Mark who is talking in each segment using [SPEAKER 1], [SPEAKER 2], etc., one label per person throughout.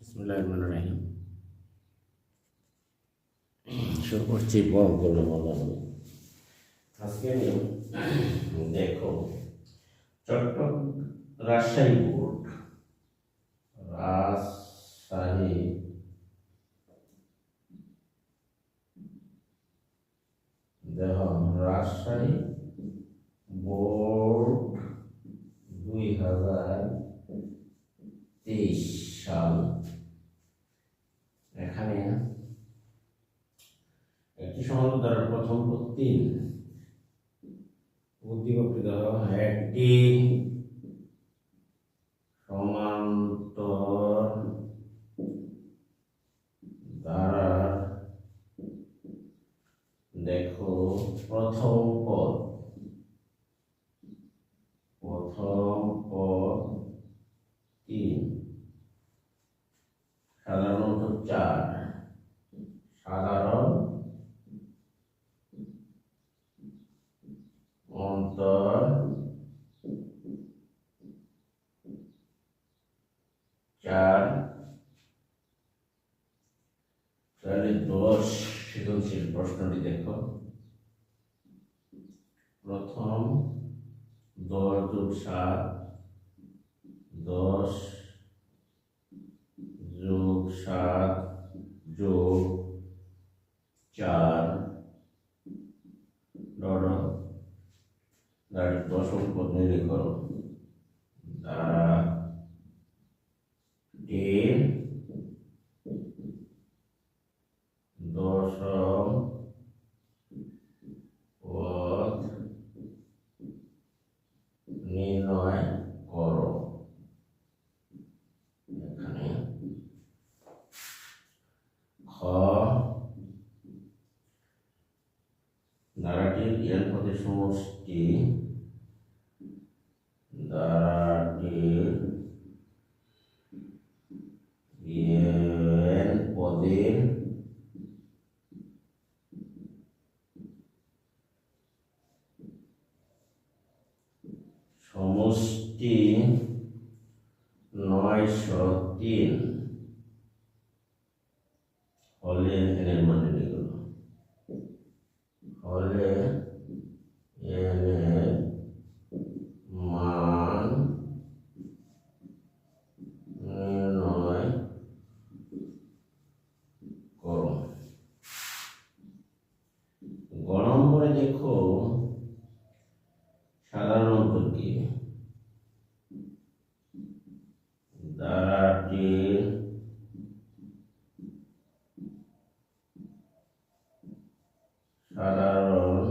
[SPEAKER 1] বিসমিল্লাহিররহমানিররহিম। শুরু করছি বঙ্গগুলো বলানো। আজকে আমি দেখো রাজশাহী বোর্ড, রাজশাহী দেখো রাজশাহী বোর্ড 2023 সাল। এখানে একটি সমান্তরাল দ্বারা প্রথম 3 উদ্দীপকটি ধরো একটি সমান্তর দ্বারা দেখো প্রথম পদ তিন, সাধারণত 4, সাধারণ অন্তর 4। তাহলে 10 সৃজনশীল প্রশ্নটি দেখো। প্রথম 10 + 7, 10 + 7 + 4 দশম পদ নির্ণয় করো। দ্বারা 10 দশম পদ নির্ণয় করো। এখানে খ ধারাটির n পদের সমষ্টি, ধারাটির n পদের সমষ্টি 903 হলে এর মান নির্ণয় করো। হলে এর মান নির্ণয় করো। গ নম্বরে দেখো সাধারণত কি ধারাটির সাধারণ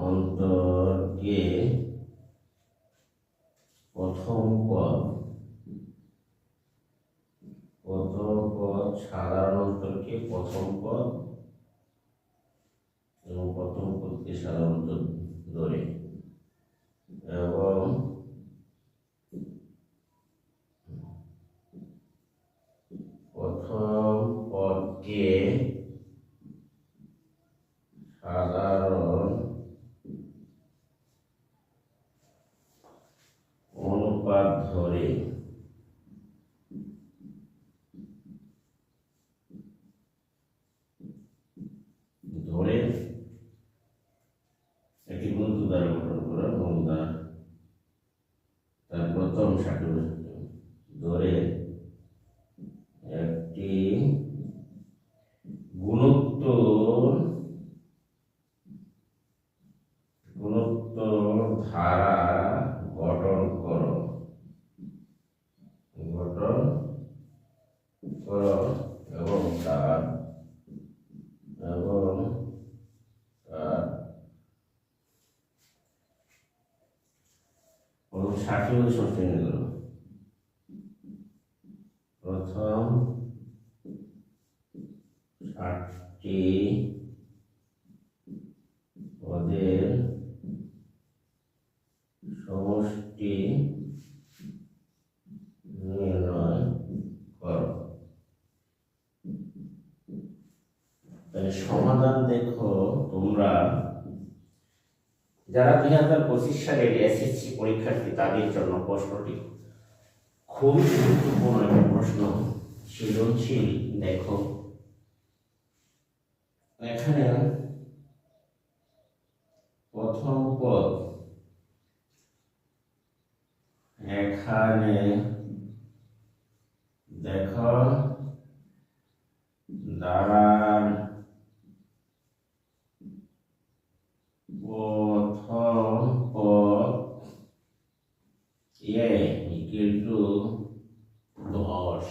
[SPEAKER 1] অন্তরকে প্রথম পদ সাধারণ অন্তরকে প্রথম পদ এবং প্রথম পদকে সাধারণ অন্তর ধরে এবং প্রথম পদকে সাধারণ অনুপাত ধরে একটি গুণিত দ্বারা গঠন করা এবং তার প্রথম সাটি ধরে একটি গুণোত্তর ধারা গঠন করো এবং তার ষাটটি মধ্যে সমষ্টি নির্ণয় করো। প্রথম 60টি পদের সমষ্টি নির্ণয় করো। তাহলে সমাধান দেখো তোমরা যারা 2025 সালের এসএসসি পরীক্ষার্থী তাদের জন্য প্রশ্নটি খুবই গুরুত্বপূর্ণ একটা প্রশ্ন, সৃজনশীল। দেখো এখানে প্রথম পদ, এখানে দেখো দাঁড়ান প্রথম পদ এ ইকুয়াল টু 10,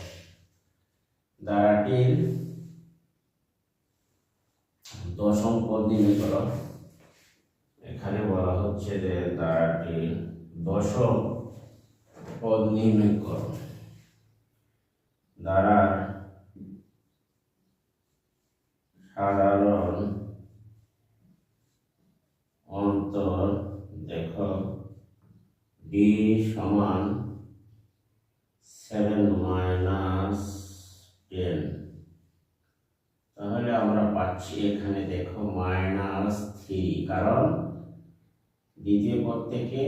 [SPEAKER 1] দাঁড়াটির দশম পদ নির্ণয় করো। এখানে বলা হচ্ছে যে দাঁড়াটির দশম পদ নির্ণয় করো। দাঁড়ার সাধারণ অন্তর দেখো ডি সমান 7 - 10, তাহলে আমরা পাচ্ছি এখানে দেখো -3, কারণ দ্বিতীয় পদ থেকে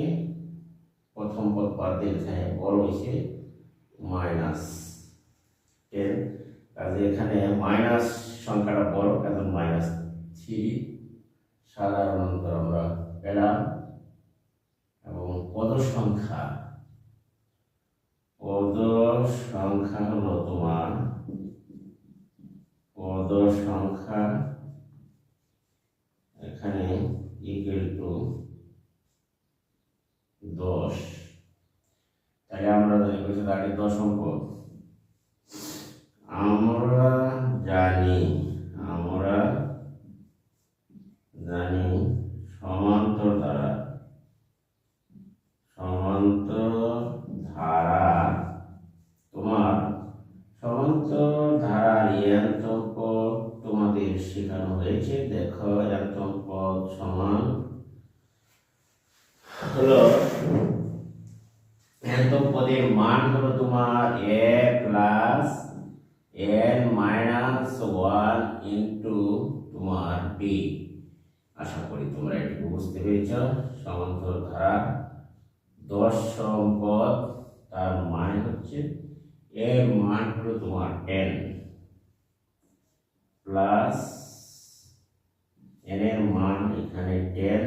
[SPEAKER 1] প্রথম পদ বাদ দিলে বড় হয়েছে -10, কাজে এখানে মাইনাস সংখ্যাটা বড়, কারণ -3 সাধারণ অন্তর আমরা পেলাম। এবং পদ সংখ্যা হলো তোমার পদ সংখ্যা এখানে ইকুয়াল টু 10, তাহলে আমরা দাঁড়িয়ে দশম পদ আমরা জানি সমান্তর ধারা তোমার সমান্তর ধারার ইয়ান্তম পদ তোমাদের শেখানো হয়েছে। দেখো ইয়ান্তম পদ সমান হলো, ইয়ান্তম পদের মান হলো তোমার a plus n minus 1 into তোমার b। আশা করি তোমরা এটি বুঝতে পেরেছ। সমান্তর ধারা দশম পদ, তার মানে হচ্ছে এর মান হলো তোমার 10 প্লাস n এর মান এখানে 10,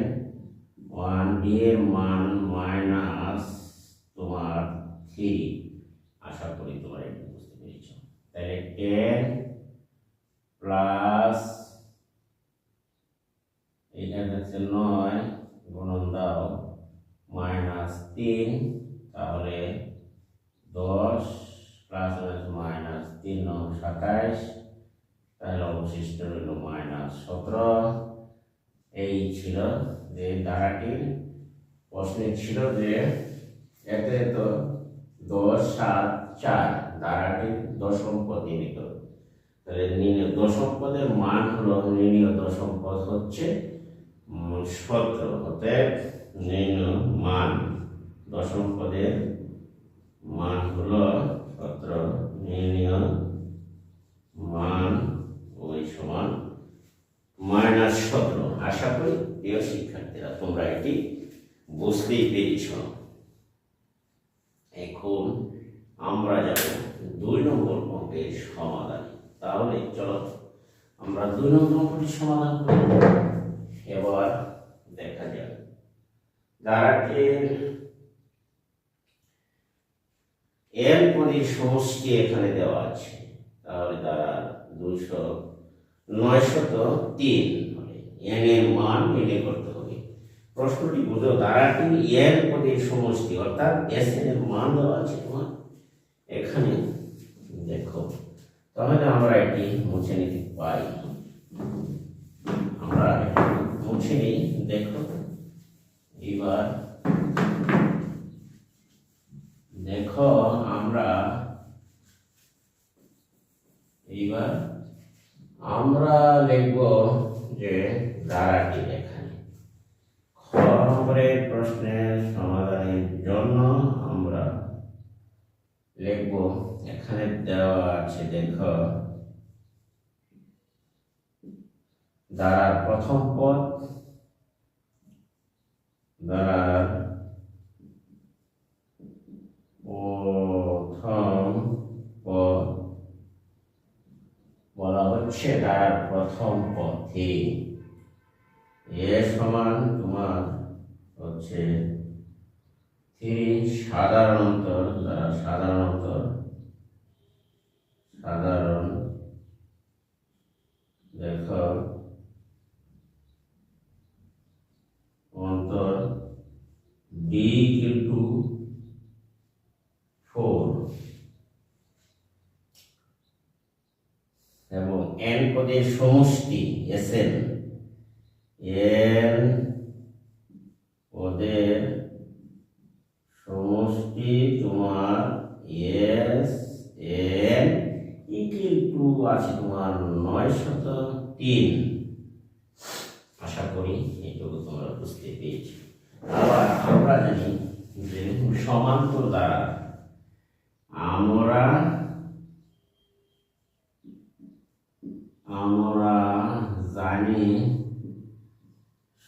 [SPEAKER 1] 1d এর মান মাইনাস তোমার 3। আশা করি তোমরা এটি বুঝতে পেরেছ। তাহলে 10 প্লাস এটা হচ্ছে 9 গুণন দাও -3, তাহলে 10 প্লাস -3 9 27, তাহলে অবশিষ্ট রইল -17। এই ছিল যে ধারাটির প্রশ্নে ছিল যে এতে তো 10 7 4 ধারাটির দশম পদ নির্ণয় করো। তাহলে দশম পদের মান হলো, নির্ণয় দশম পদ হচ্ছে 17, হতে নির্ণয় মান দশম পদের মান হলো 17, নির্ণয় মান ওই সমান -17। আশা করি প্রিয় শিক্ষার্থীরা তোমরা এটি বুঝতেই পেরেছ। এখন আমরা যাব 2 নম্বর অঙ্কের সমাধান। তাহলে চলো আমরা 2 নম্বর অঙ্কটি সমাধান করব। এবার দেখা যাক ধারাটির n পদের সমষ্টি এখানে দেওয়া আছে। তাহলে দ্বারা 903 হলে n এর মান নির্ণয় করতে হবে। প্রশ্নটি বুঝো, ধারাটির n পদের সমষ্টি অর্থাৎ Sn এর মান দেওয়া আছে তোমার এখানে। দেখো তাহলে আমরা এটি মুছে নিতে পারি। আমরা মুছে নিই। দেখো এবার দেখো আমরা লিখব যে ধারাটি এখানে খ নম্বরের প্রশ্নের সমাধানের জন্য আমরা লিখব এখানে দেওয়া আছে। দেখো ধারার প্রথম পদ, ধারার প্রথম প্রথম পথে এ সমান তোমার হচ্ছে 3 সাধারণতর দ্বারা সাধারণ দেখো অন্তর b ইকুয়াল টু 4 এবং n পদের সমষ্টি Sn n পদের সমষ্টি তোমার S n ইকুয়াল টু আছে তোমার 903। আশা করি এইটুকু তোমরা বুঝতে পেরেছো। আবার আমরা জানি যে সমান্তর দ্বারা আমরা জানি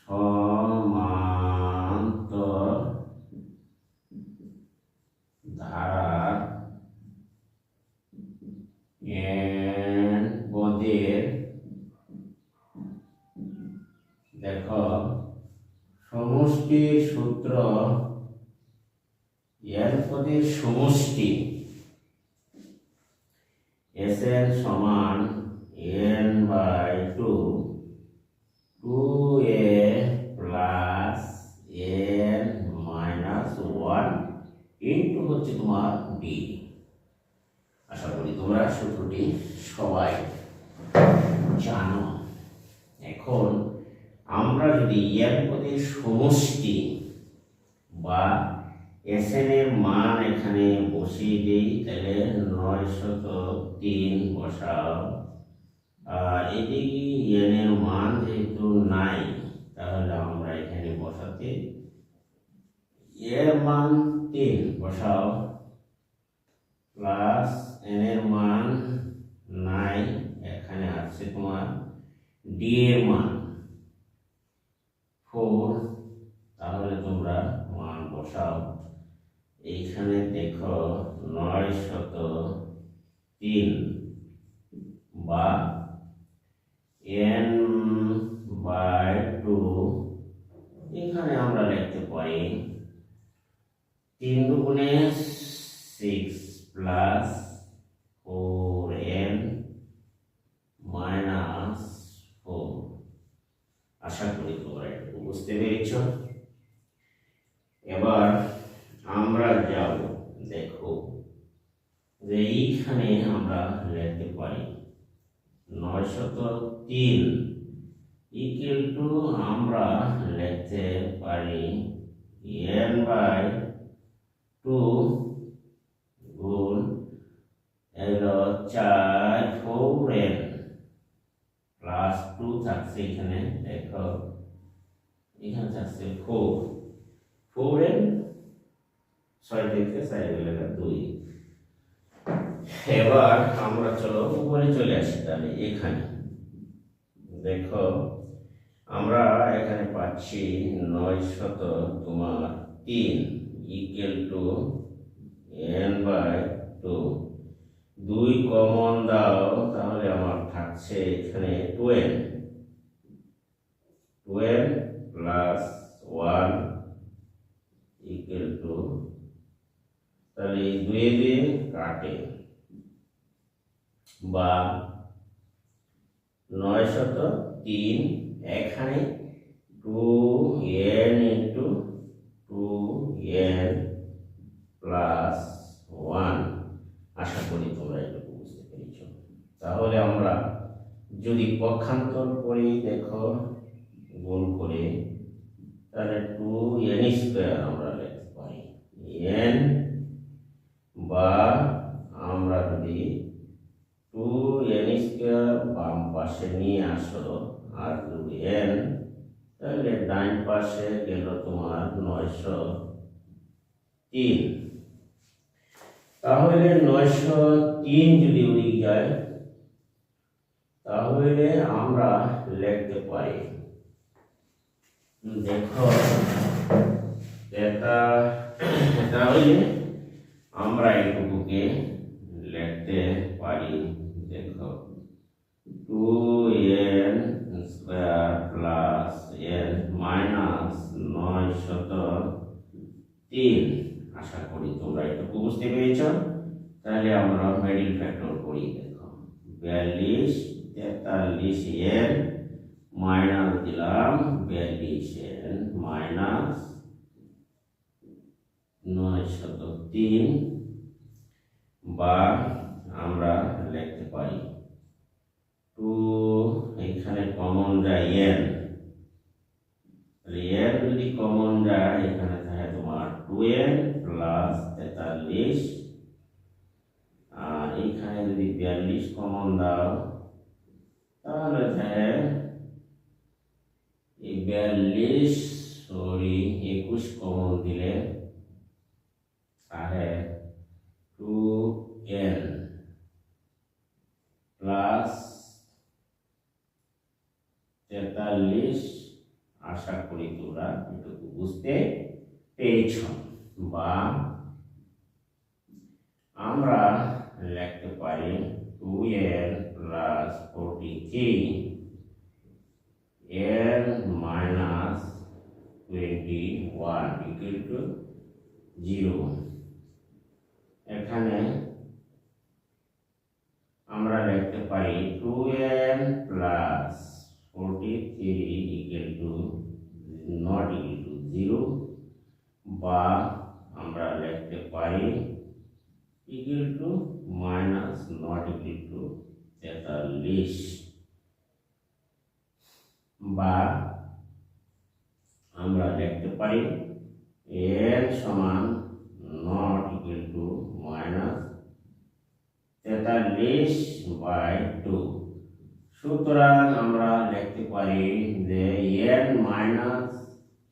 [SPEAKER 1] সমান্তর ধারার n পদের দেখো সমষ্টির সূত্র n পদের সমষ্টি Sn সমান n by 2a plus n minus 1 into হচ্ছে তোমার b। আশা করি তোমরা সূত্রটি সবাই জানো। এখন আমরা যদি n পদের সমষ্টি বা Sn এর মান এখানে বসিয়ে দিই তাহলে 903 বসাও, আর এদিকে n এর মান যেহেতু নাই তাহলে আমরা এখানে বসাতে এর মান 3 বসাও প্লাস n এর মান নাই, এখানে আছে তোমার d এর মান 4, তাহলে তোমরা মান বসাও। এইখানে দেখো 903 বা n বাই 2, এখানে আমরা লিখতে পারি 3 দুগুণে 6 প্লাস 4n মাইনাস 4। আশা করি তোমরা একটু বুঝতে পেরেছ। এবার আমরা যাব দেখো যে এইখানে আমরা লিখতে পারি 903 ইকুয়াল টু আমরা লিখতে পারি n বাই 2 গুণ 4 4n প্লাস 2 থাকছে এখানে দেখো এখানে থাকছে 4n 6 থেকে 4 গেলে 2। এবার আমরা চলো উপরে চলে আসি। তাহলে এখানে দেখো আমরা এখানে পাচ্ছি 903 equal to n by 2, 2 common দাও তাহলে আমার থাকছে এখানে 12 প্লাস 1 ইকুয়াল টু, তাহলে 2 দিয়ে কাটে বা 903 এখানে 2n ইন্টু 2n প্লাস 1। আশা করি তোমরা একটু বুঝতে পেরেছ। তাহলে আমরা যদি পক্ষান্তর করি দেখো গুণ করে তাহলে 2n স্কয়ার আমরা লিখতে পারি n, বা আমরা যদি 2n স্কয়ার বাম পাশে নিয়ে আসো আর যদি n তাহলে ডান পাশে গেল তোমার 903। তাহলে 903 যদি উড়ে যায় তাহলে আমরা লিখতে পারি দেখো তাহলে আমরা এইটুকুকে লিখতে পারি দেখো 2n 3। আশা করি তোমরা এটুকু বুঝতে পেরেছ। তাহলে আমরা মিডল ফ্যাক্টর করি। দেখো 42 43 এর মাইনাস দিলাম 42 এর মাইনাস 903 বা আমরা লিখতে পারি 2 এখানে কমন যায় n, n যদি কমন যায় এখানে থাকে তোমার 2n প্লাস 43 আর এখানে যদি 42 কমন দাও তাহলে থাকে 21 কমন দিলে তাহলে 2n প্লাস 43। আশা করি তোমরা এটুকু বুঝতে পেরেছ। বা আমরা লিখতে পারি 2n plus 43 n minus 21 equal to 0। এখানে আমরা লিখতে পারি 2n plus 43 equal to not equal to 0 বা আমরা লিখতে পারি equal to minus not equal to 43 বা আমরা লিখতে পারি n সমান নট ইকুয়াল টু মাইনাস 43/2। সুতরাং আমরা লিখতে পারি যে n মাইনাস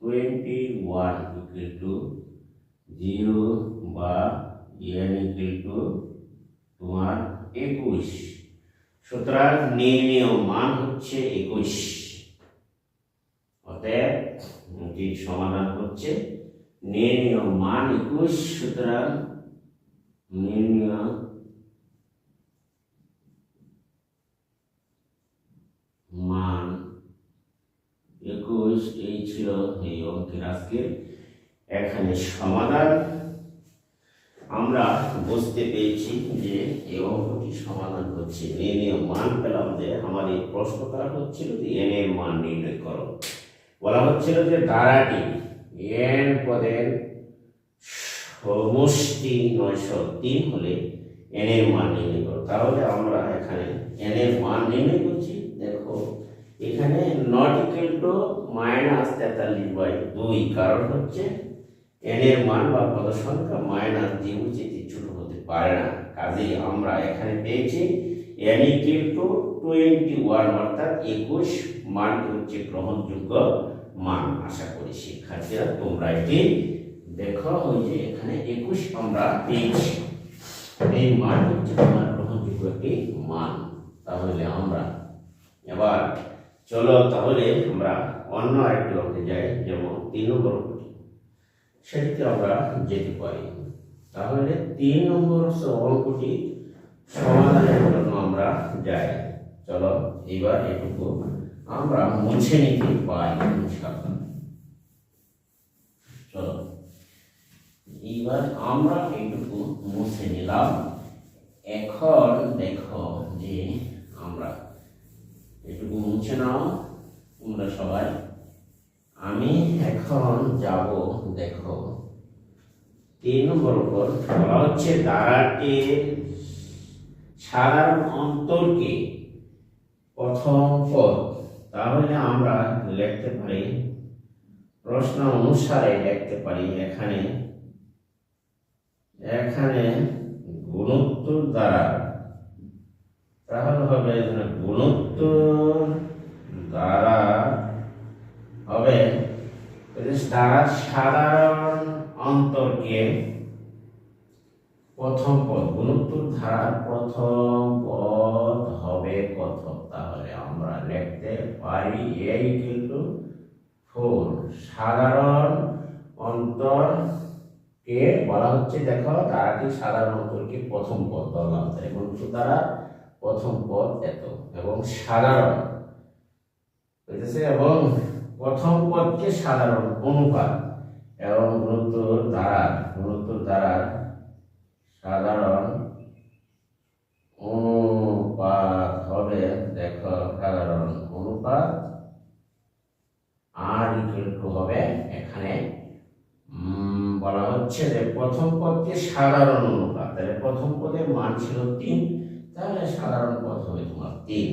[SPEAKER 1] 21 ইকুয়াল টু 0 বা n ইকুয়াল টু তোমার 21। সুতরাং নির্ণেয় মান হচ্ছে 21। অতএব এটির সমাধান হচ্ছে নির্ণেয় মান 21। সুতরাং নির্ণেয় মান 21 এই ছিল এই অঙ্কের আজকের এখানে সমাধান। আমরা বুঝতে পেরেছি যে এই অঙ্কটি সমাধান হচ্ছে নির্ণেয় মান পেলাম যে আমাদের প্রশ্নটা হচ্ছিল যে n এর মান নির্ণয় করো। বলা হচ্ছিল যে ধারাটি n পদের সমষ্টি 903 হলে n এর মান নির্ণয় করো। তাহলে আমরা এখানে n এর মান নির্ণয় করছি। দেখো এখানে নট ইকুয়াল টু মাইনাস 43/2 কারণ হচ্ছে n এর মান বা পদ সংখ্যা মাইনাস 0 চেয়ে ছোট হতে পারে না। কাজেই আমরা এখানে পেয়েছি n ইকুয়াল টু 21 অর্থাৎ 21 মানটি হচ্ছে গ্রহণযোগ্য মান। আশা করি শিক্ষার্থীরা তোমরা এটি দেখো ওই যে এখানে 21 আমরা পেয়েছি। এই মান হচ্ছে তোমার গ্রহণযোগ্য একটি মান। তাহলে আমরা এবার চলো তাহলে আমরা অন্য আরেকটি অঙ্কে যাই, যেমন 3 নম্বর অঙ্কটি, সেটিতে আমরা যেতে পারি। তাহলে 3 নম্বর অঙ্কটি সমাধানের জন্য আমরা যাই। চলো এবার এটুকু আমরা মুছে নিতে পারি ইনশাআল্লাহ। চলো এবার আমরা এটুকু মুছে নিলাম। এখন দেখো যে আমরা এটুকু মুছে নাও তোমরা সবাই। আমি এখন যাব দেখো 3 নম্বর উপর বলা হচ্ছে ধারাটির সাধারণ অন্তরকে প্রথম পদ। তাহলে আমরা লিখতে পারি প্রশ্ন অনুসারে লিখতে পারি এখানে গুণোত্তর দ্বারা। তাহলে হবে গুণোত্তর দ্বারা হবে দ্বারা সাধারণ অন্তরকে প্রথম পদ। গুণোত্তর ধারার প্রথম পদ হবে কত? তাহলে আমরা লিখতে পারি a = 4। সাধারণ অন্তরকে বলা হচ্ছে দেখো ধারাটি সাধারণ অন্তরকে প্রথম পদ ধরলাম। গুণোত্তর দ্বারা প্রথম পদ এত এবং সাধারণ হইতেছে এবং প্রথম পদকে সাধারণ অনুপাত এবং গুণোত্তর দ্বারা হচ্ছে যে প্রথম পদকে সাধারণ অনুপাত, তাহলে প্রথম পদের মান ছিল 3, তাহলে সাধারণ পদ হবে তোমার 3।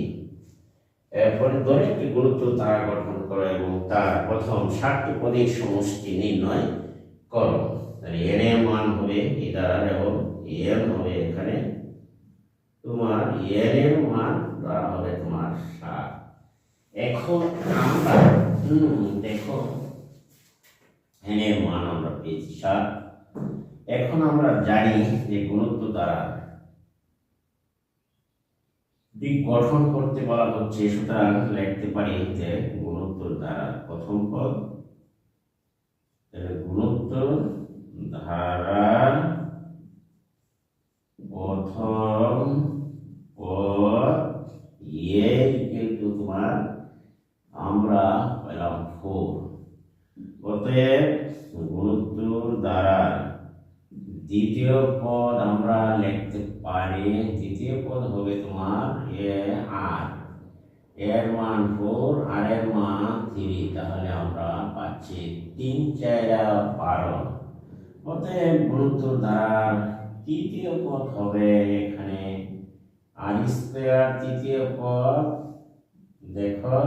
[SPEAKER 1] এরপরে দৈর্ঘ্য গুরুত্ব তারা গঠন করো এবং তার প্রথম 7টি পদের সমষ্টি নির্ণয় করো। তাহলে n এর মান হবে এই দ্বারা, এবং n হবে এখানে তোমার n এর মান দ্বারা হবে তোমার 7। এখন আমরা দেখো n এর মান আমরা পেয়েছি 7। এখন আমরা জানি যে গুণিত দ্বারা দিক গঠন করতে বলা হচ্ছে, সুতরাং লিখতে পারি যে গুণোত্তর দ্বারা প্রথম পদ, গুণোত্তর ধারা প্রথম পদ কিন্তু তোমার আমরা পেলাম 4। অতএব গুণোত্তর দ্বারা দ্বিতীয় পদ আমরা লিখতে পারি, দ্বিতীয় পদ হবে তোমার আর এর মান 4 আর এর মান 3, তাহলে আমরা পাচ্ছি 3 4 12। অতএব গুণোত্তর দ্বারা তৃতীয় পদ হবে এখানে আর স্কয়ার, তৃতীয় পদ দেখো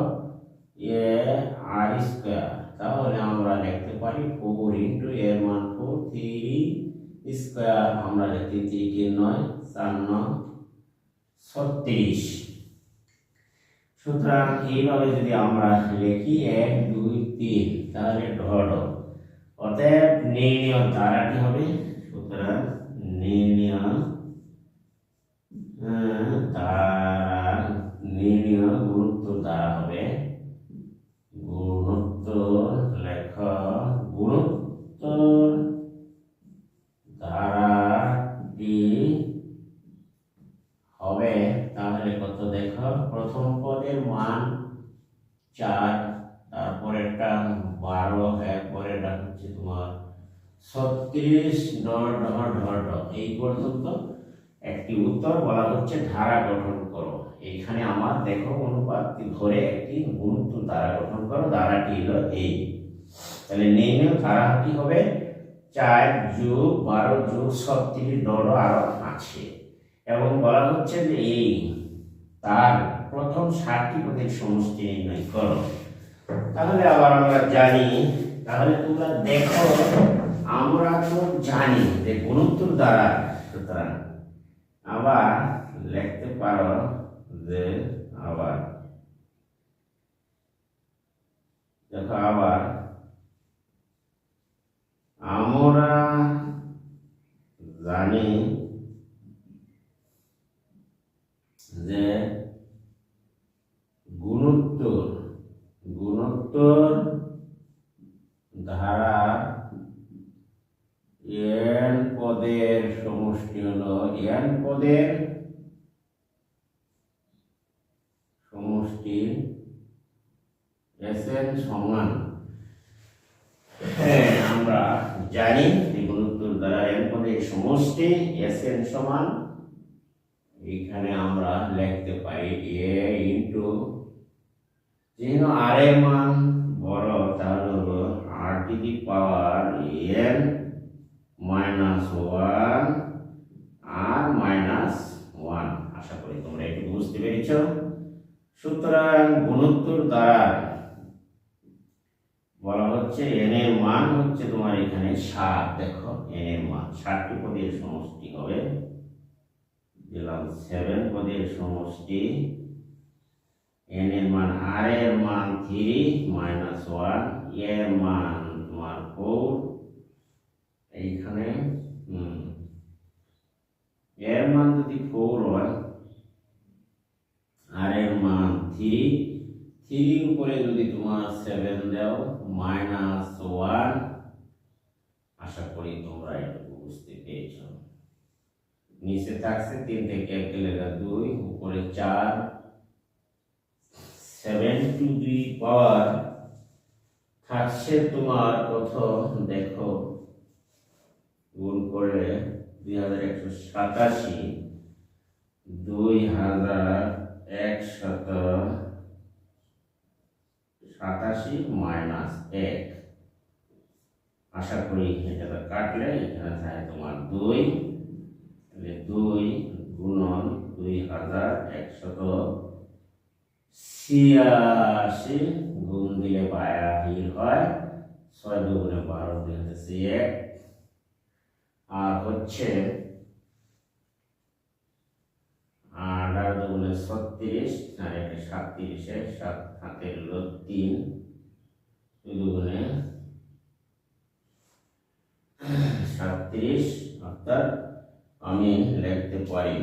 [SPEAKER 1] আর স্কয়ার, তাহলে আমরা লিখতে পারি 4 ইন্টু এর মান 4 3 স্কয়ার, আমরা লিখতে 3 কে 9 4 9 36। সুতরাং এইভাবে যদি আমরা লিখি 1 2 3, তাহলে ঢড়, অতএব নির্ণয় দ্বারাটি হবে, সুতরাং নির্ণয় গুণোত্তর দ্বারা হবে গুণোত্তর লেখ গুণোত্তর ধারাটি হবে তাহলে কত দেখো, প্রথম পদের মান 4, তারপরেরটা 12, এরপরেরটা হচ্ছে তোমার 36 ডট ডট ডট, এই পর্যন্ত একটি উত্তর বলা হচ্ছে ধারা গঠন করো। এখানে আমার দেখো অনুপাত ধরে একটি গুণোত্তর ধারা গঠন করো, ধারাটি হলো এই। তাহলে নির্ণয় ধারাটি হবে 4 যোগ 12 যোগ 36 ডট আরো আছে, এবং বলা হচ্ছে যে এই তার প্রথম 7টি পদের সমষ্টি নির্ণয় করো। তাহলে আবার আমরা জানি, তাহলে তোমরা দেখো আমরা তো জানি যে গুণোত্তর দ্বারা, সুতরাং আবার লিখতে পারো যে আবার দেখো আবার আমরা জানি যে গুণোত্তর ধারা n পদের সমষ্টি হলো n পদের সমষ্টি Sn সমান, আমরা জানি যে গুণোত্তর দ্বারা n পদের সমষ্টি Sn সমান, এখানে আমরা লিখতে পারি a ইনটু, যেহেতু r এর মান বড় তাহলে হলো r to the power n minus 1 আর মাইনাস 1। আশা করি তোমরা একটু বুঝতে পেরেছো। সুতরাং গুণোত্তর দ্বারা বলা হচ্ছে n এর মান হচ্ছে তোমার এখানে 7, দেখো n এর মান 7টি পদের সমষ্টি হবে, দিলাম 7 পদের সমষ্টি, n এর মান r এর মান 3 মাইনাস 1, এর মান তোমার 4, এইখানে এর মান যদি 4 হয় আর এর মান 3 উপরে যদি তোমার 7 দাও মাইনাস 1। আশা করি তোমরা এটুকু বুঝতে পেরেছো। নিচে থাকছে 3 থেকে 1 গেলে 2, উপরে 4, 7 টু দি পাওয়ার থাকছে তোমার কত দেখো, গুণ করলে 2187, 2187 মাইনাস 1, আশা করি এটা কাটলে এখানে থাকে তোমার 2, তাহলে 2 গুণন 2186 গুণ দিলে 82 হয়, 6 দুগুণে 12 দিলে হচ্ছে 1, আর হচ্ছে 8 দুগুণে 36, আর এটা 37, 7 হাতের 3, 2 দুগুণে 37, অর্থাৎ আমি লিখতে পারি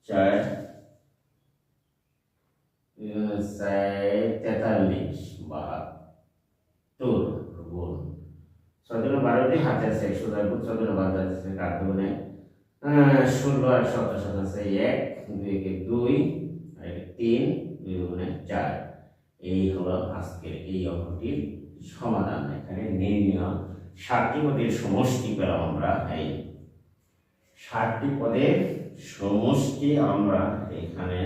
[SPEAKER 1] 4 43 72 গুণ 6 12টি হাতে আছে 100 দ্বারা 6 12 আছে 8 দুগুণে 16 আর 17 আছে 1, 2 কে 2, আর 3, 2 দুগুণে 4। এই হলো আজকের এই অঙ্কটির সমাধান। এখানে নির্ণয় 60টি পদের সমষ্টি পেলাম আমরা। এই 60টি পদের সমষ্টি আমরা এখানে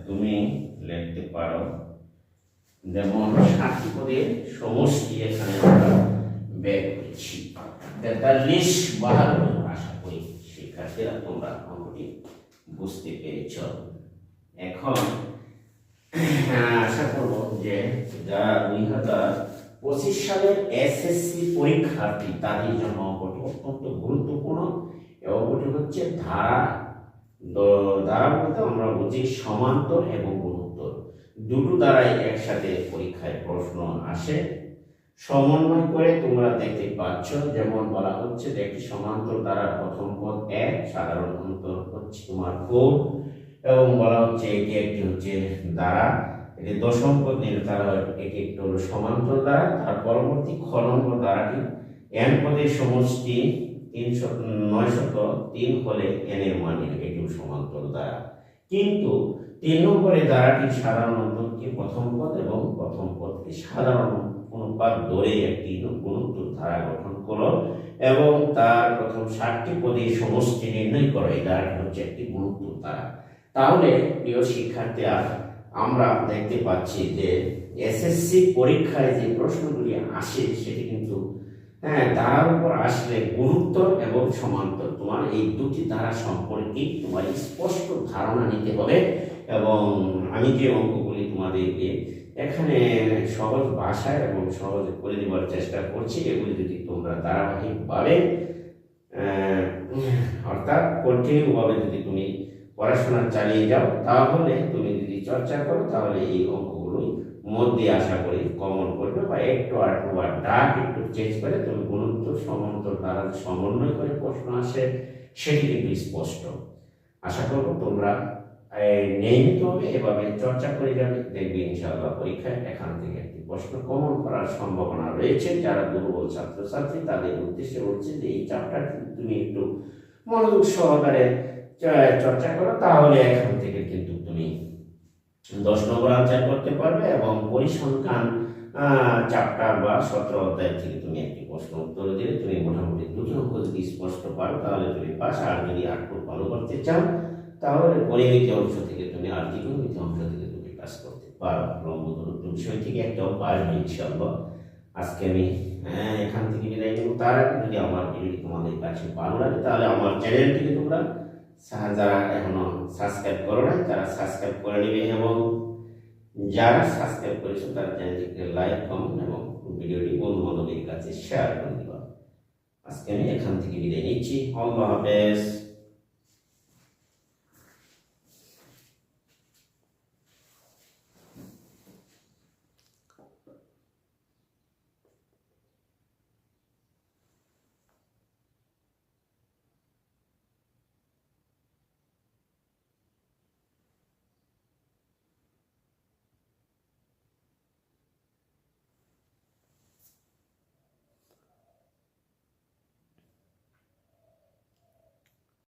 [SPEAKER 1] তুমি লিখতে পারো, যেমন 60টি পদের সমষ্টি এখানে আমরা বের করেছি 43 72। আশা করি শিক্ষার্থীরা তোমরা অঙ্কটি বুঝতে পেরেছ। এখন আশা করব যে যারা 2025 সালের এসএসসি পরীক্ষার্থী তাদের জন্য অঙ্কটি অত্যন্ত গুরুত্বপূর্ণ। এবং অঙ্কটি হচ্ছে ধারা বলতে আমরা বুঝি সমান্তর এবং গুণোত্তর, দুটো দ্বারাই একসাথে পরীক্ষায় প্রশ্ন আসে। সমন্বয় করে তোমরা দেখতে পাচ্ছ, যেমন বলা হচ্ছে যে একটি সমান্তর দ্বারা প্রথম পদ 1, সাধারণ অন্তর হচ্ছে তোমার 4, এবং বলা হচ্ছে এটি একটি হচ্ছে দ্বারা, এটি দশম পদ দ্বারা এটি একটি হলো সমান্তর দ্বারা। তার পরবর্তী খ নম্বর দ্বারাটি n পদের সমষ্টি 903 হলে n এর মান এটিও সমান্তর দ্বারা। কিন্তু 3 নম্বরের দ্বারাটি সাধারণ অন্তরকে প্রথম পদ এবং প্রথম পদকে সাধারণ অনুপাত ধরে একটি গুণোত্তর ধারা গঠন করো এবং তার প্রথম 60টি পদের সমষ্টি নির্ণয় করো। এই ধারাটি হচ্ছে একটি গুণোত্তর ধারা। তাহলে প্রিয় শিক্ষার্থীরা, আমরা দেখতে পাচ্ছি যে এসএসসি পরীক্ষায় যে প্রশ্নগুলি আসে সেটি কিন্তু ধারার উপর আসলে গুণোত্তর এবং সমান্তর, তোমার এই দুটি ধারা সম্পর্কে তোমার স্পষ্ট ধারণা নিতে হবে। এবং আমি যে অঙ্কগুলি তোমাদেরকে এখানে সহজ ভাষায় এবং সহজ করে দেওয়ার চেষ্টা করছি, এগুলি যদি তোমরা ধারাবাহিকভাবে অর্থাৎ কন্টিনিউভাবে যদি তুমি পড়াশোনা চালিয়ে যাও, তাহলে তুমি যদি চর্চা করো, তাহলে এই অঙ্কগুলোই মধ্যে আশা করি কমন করবে, বা একটু আধটু বা ডাক একটু চেঞ্জ করে তুমি গুণোত্তর সমান্তর দ্বারা সমন্বয় করে প্রশ্ন আসে সেটি কিন্তু স্পষ্ট। আশা করবো তোমরা নিয়মিতভাবে এভাবে চর্চা করে যাবে, দেখবে ইনশাআল্লাহ পরীক্ষায় এখান থেকে একটি প্রশ্ন কমন করার সম্ভাবনা রয়েছে। যারা দুর্বল ছাত্রছাত্রী তাদের উদ্দেশ্যে বলছে যে এই চ্যাপ্টারটি তুমি একটু মনোযোগ সহকারে চর্চা করো, তাহলে এখান থেকে কিন্তু তুমি 10 নম্বর আনসার করতে পারবে এবং পরিসংখ্যান চ্যাপ্টার বা 17 অধ্যায় থেকে তুমি একটি প্রশ্ন উত্তর দিলে তুমি মোটামুটি 2টি অঙ্ক যদি স্পষ্ট পারো তাহলে তুমি পাস। আর যদি আটটু ভালো করতে চাও তাহলে পরিমিতি অংশ থেকে তুমি আর ত্রিকোণমিতি অংশ থেকে তুমি পাস করতে পারো। লম্ব দূরত্ব বিষয় থেকে একটাও পারবে ইনশাআল্লাহ। আজকে আমি এখান থেকে বিদায় নেব। তার আগে যদি আমার ভিডিওটি তোমাদের কাছে ভালো লাগে তাহলে আমার চ্যানেলটিকে তোমরা যারা এখনো সাবস্ক্রাইব করো না তারা সাবস্ক্রাইব করে নেবে, এবং যারা সাবস্ক্রাইব করেছো তারা চ্যানেলটিকে লাইক, কমেন্ট এবং ভিডিওটি বন্ধু বান্ধবের কাছে শেয়ার করে দিবা। আজকে আমি এখান থেকে বিদায় নিচ্ছি। আল্লাহ হাফেজ।